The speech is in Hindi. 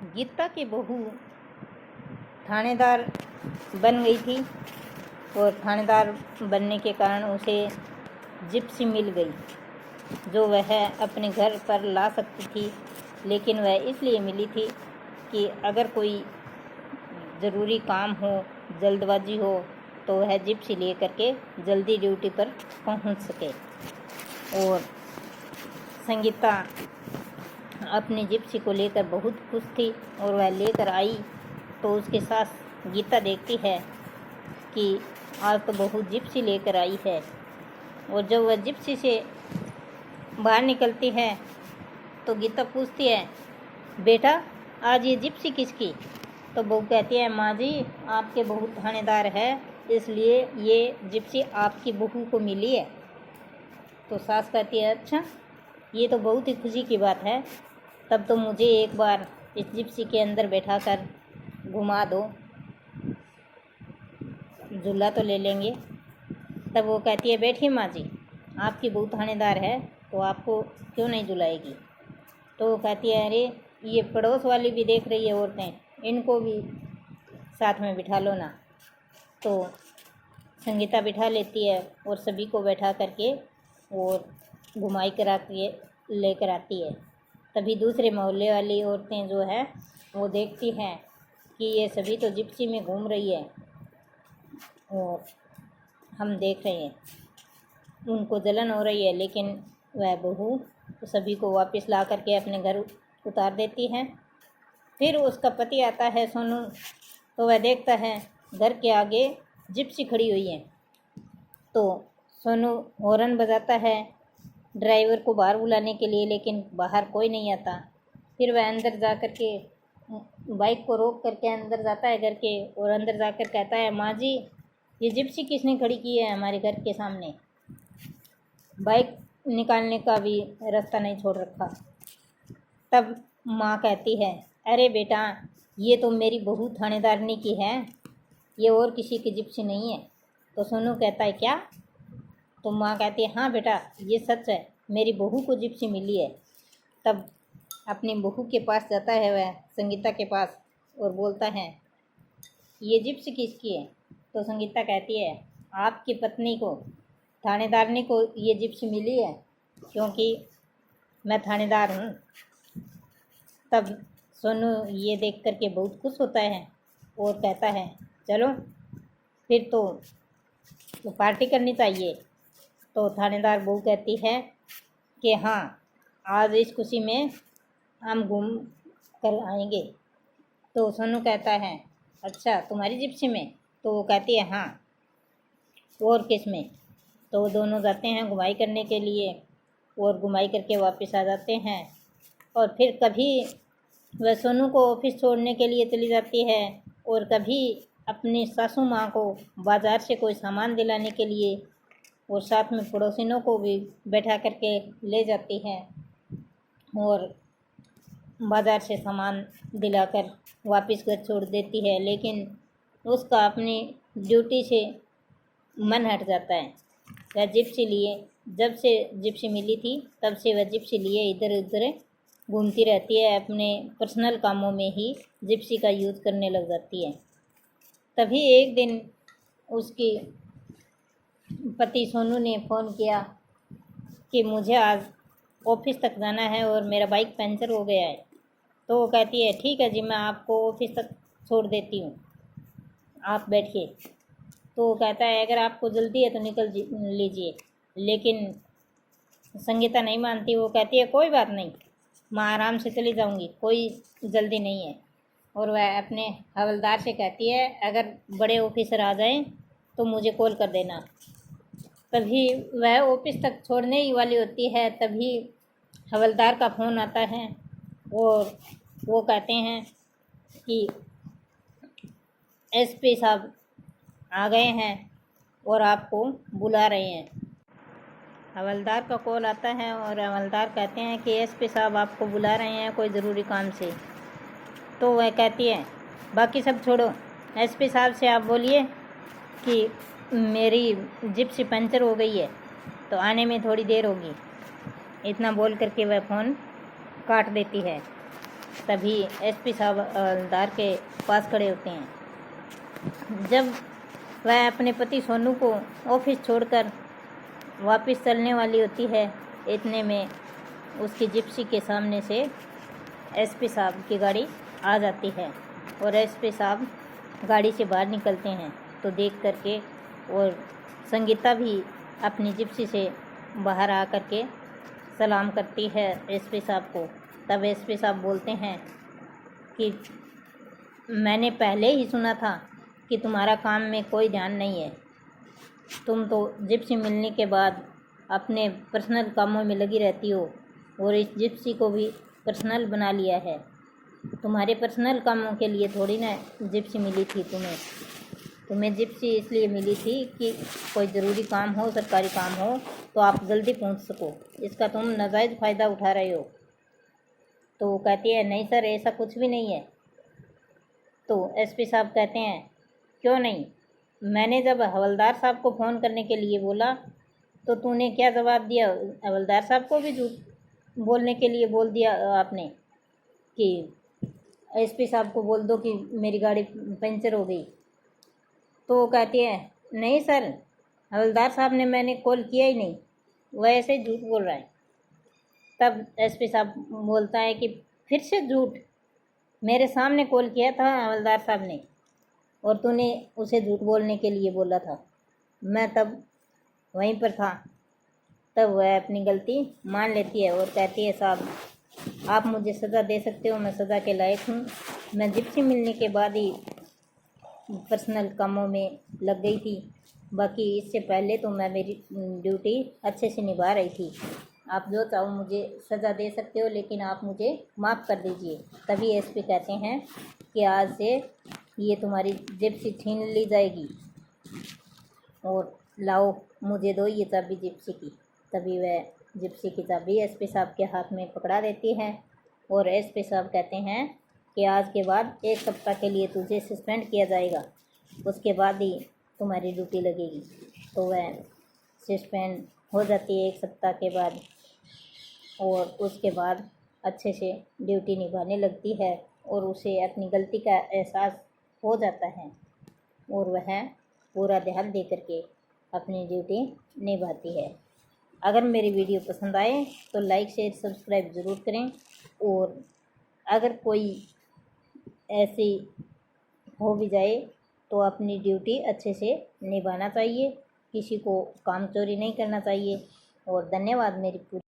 गीता की बहू थानेदार बन गई थी और थानेदार बनने के कारण उसे जिप्सी मिल गई जो वह अपने घर पर ला सकती थी, लेकिन वह इसलिए मिली थी कि अगर कोई ज़रूरी काम हो, जल्दबाजी हो, तो वह जिप्सी ले करके जल्दी ड्यूटी पर पहुंच सके। और संगीता अपनी जिप्सी को लेकर बहुत खुश थी और वह लेकर आई तो उसके साथ गीता देखती है कि आज तो बहुत जिप्सी लेकर आई है। और जब वह जिप्सी से बाहर निकलती है तो गीता पूछती है, बेटा आज ये जिप्सी किसकी? तो बहू कहती है, माँ जी आपके बहू थानेदार है इसलिए ये जिप्सी आपकी बहू को मिली है। तो सास कहती है, अच्छा ये तो बहुत ही खुशी की बात है, तब तो मुझे एक बार इस जिप्सी के अंदर बैठा कर घुमा दो, झूला तो ले लेंगे। तब वो कहती है, बैठिए माँ जी, आपकी बहू थानेदार है तो आपको क्यों नहीं झुलाएगी। तो वो कहती है, अरे ये पड़ोस वाली भी देख रही है औरतें, इनको भी साथ में बिठा लो ना। तो संगीता बिठा लेती है और सभी को बैठा करके और घुमाई करा के लेकर आती है। तभी दूसरे मोहल्ले वाली औरतें जो है वो देखती हैं कि ये सभी तो जिप्सी में घूम रही है और हम देख रहे हैं, उनको जलन हो रही है, लेकिन वह बहू सभी को वापस ला करके अपने घर उतार देती है। फिर उसका पति आता है सोनू, तो वह देखता है घर के आगे जिप्सी खड़ी हुई है। तो सोनू हॉर्न बजाता है ड्राइवर को बाहर बुलाने के लिए, लेकिन बाहर कोई नहीं आता। फिर वह अंदर जा कर के बाइक को रोक करके अंदर जाता है घर के और अंदर जाकर कहता है, माँ जी ये जिप्सी किसने खड़ी की है हमारे घर के सामने? बाइक निकालने का भी रास्ता नहीं छोड़ रखा। तब माँ कहती है, अरे बेटा ये तो मेरी बहू थानेदारनी की है, ये और किसी की जिप्सी नहीं है। तो सोनू कहता है, क्या? तो माँ कहती है, हाँ बेटा ये सच है, मेरी बहू को जिप्सी मिली है। तब अपनी बहू के पास जाता है वह संगीता के पास और बोलता है, ये जिप्सी किसकी है? तो संगीता कहती है, आपकी पत्नी को, थानेदारनी को ये जिप्सी मिली है क्योंकि मैं थानेदार हूँ। तब सोनू ये देख कर के बहुत खुश होता है और कहता है, चलो फिर तो पार्टी करनी चाहिए। तो थानेदार बहू कहती है कि हाँ आज इस खुशी में हम घूम कर आएंगे। तो सोनू कहता है, अच्छा तुम्हारी जिप्सी में? तो वो कहती है, हाँ और किस में? तो वो दोनों जाते हैं घुमाई करने के लिए और घुमाई करके वापस आ जाते हैं। और फिर कभी वह सोनू को ऑफिस छोड़ने के लिए चली जाती है और कभी अपनी सासू माँ को बाज़ार से कोई सामान दिलाने के लिए और साथ में पड़ोसिनों को भी बैठा करके ले जाती है और बाज़ार से सामान दिलाकर वापस घर छोड़ देती है। लेकिन उसका अपनी ड्यूटी से मन हट जाता है। वह जिप्सी लिए, जब से जिप्सी मिली थी तब से वह जिप्सी लिए इधर उधर घूमती रहती है, अपने पर्सनल कामों में ही जिप्सी का यूज़ करने लग जाती है। तभी एक दिन उसकी पति सोनू ने फ़ोन किया कि मुझे आज ऑफिस तक जाना है और मेरा बाइक पंचर हो गया है। तो वो कहती है, ठीक है जी मैं आपको ऑफिस तक छोड़ देती हूँ, आप बैठिए। तो वो कहता है, अगर आपको जल्दी है तो निकल लीजिए। लेकिन संगीता नहीं मानती, वो कहती है, कोई बात नहीं, मैं आराम से चली जाऊँगी, कोई जल्दी नहीं है। और वह अपने हवलदार से कहती है, अगर बड़े ऑफिसर आ जाएं तो मुझे कॉल कर देना। तभी वह ऑफिस तक छोड़ने ही वाली होती है, तभी हवलदार का फ़ोन आता है और वो कहते हैं कि एसपी साहब आ गए हैं और आपको बुला रहे हैं। हवलदार का कॉल आता है और हवलदार कहते हैं कि एसपी साहब आपको बुला रहे हैं कोई ज़रूरी काम से। तो वह कहती है, बाकी सब छोड़ो, एसपी साहब से आप बोलिए कि मेरी जिप्सी पंचर हो गई है तो आने में थोड़ी देर होगी। इतना बोल करके वह फ़ोन काट देती है। तभी एसपी साहब हवलदार के पास खड़े होते हैं। जब वह अपने पति सोनू को ऑफिस छोड़कर वापस चलने वाली होती है, इतने में उसकी जिप्सी के सामने से एसपी साहब की गाड़ी आ जाती है और एसपी साहब गाड़ी से बाहर निकलते हैं। तो देख करके और संगीता भी अपनी जिप्सी से बाहर आ करके सलाम करती है एसपी साहब को। तब एसपी साहब बोलते हैं कि मैंने पहले ही सुना था कि तुम्हारा काम में कोई ध्यान नहीं है, तुम तो जिप्सी मिलने के बाद अपने पर्सनल कामों में लगी रहती हो और इस जिप्सी को भी पर्सनल बना लिया है। तुम्हारे पर्सनल कामों के लिए थोड़ी ना जिप्सी मिली थी तुम्हें जिप्सी इसलिए मिली थी कि कोई ज़रूरी काम हो, सरकारी काम हो तो आप जल्दी पहुंच सको। इसका तुम नाजायज़ फ़ायदा उठा रहे हो। तो वो कहती है नहीं सर, ऐसा कुछ भी नहीं है। तो एसपी साहब कहते हैं क्यों नहीं? मैंने जब हवलदार साहब को फ़ोन करने के लिए बोला तो तूने क्या जवाब दिया? हवलदार साहब को भी झूठ बोलने के लिए बोल दिया आपने कि एसपी साहब को बोल दो कि मेरी गाड़ी पंचर हो गई। तो वो कहती है नहीं सर, हवलदार साहब ने मैंने कॉल किया ही नहीं, वह ऐसे ही झूठ बोल रहा है। तब एसपी साहब बोलता है कि फिर से झूठ? मेरे सामने कॉल किया था हवलदार साहब ने और तूने उसे झूठ बोलने के लिए बोला था। मैं तब वहीं पर था। तब वह अपनी गलती मान लेती है और कहती है साहब आप मुझे सज़ा दे सकते हो, मैं सज़ा के लायक हूँ। मैं जिप्सी मिलने के बाद ही पर्सनल कामों में लग गई थी, बाकी इससे पहले तो मैं मेरी ड्यूटी अच्छे से निभा रही थी। आप जो चाहो मुझे सज़ा दे सकते हो, लेकिन आप मुझे माफ़ कर दीजिए। तभी एसपी कहते हैं कि आज से ये तुम्हारी जिप्सी छीन ली जाएगी और लाओ मुझे दो ये चाबी जिप्सी की। तभी वह जिप्सी की चाबी एसपी साहब के हाथ में पकड़ा देती है और एसपी साहब कहते हैं कि आज के बाद 1 सप्ताह के लिए तुझे सस्पेंड किया जाएगा, उसके बाद ही तुम्हारी ड्यूटी लगेगी। तो वह सस्पेंड हो जाती है 1 सप्ताह के बाद और उसके बाद अच्छे से ड्यूटी निभाने लगती है और उसे अपनी गलती का एहसास हो जाता है और वह पूरा ध्यान दे करके अपनी ड्यूटी निभाती है। अगर मेरी वीडियो पसंद आए तो लाइक शेयर सब्सक्राइब ज़रूर करें और अगर कोई ऐसी हो भी जाए तो अपनी ड्यूटी अच्छे से निभाना चाहिए, किसी को काम चोरी नहीं करना चाहिए। और धन्यवाद मेरी पूरी